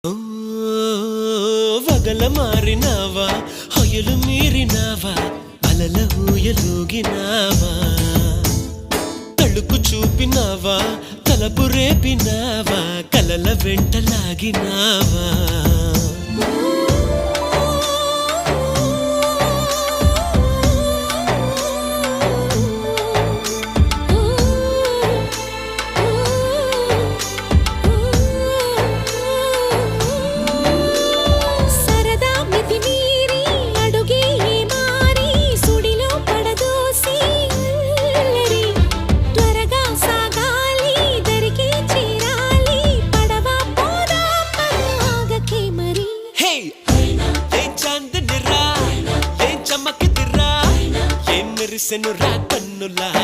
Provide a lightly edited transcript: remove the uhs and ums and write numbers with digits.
ఓ వగల మారినావా హొయలు మీరినావా అలల ఊయలూగినావా తళుకు చూపినావా తలపు రేపినావా కలల వెంటలాగినావా మెరిసెను రా కన్నులా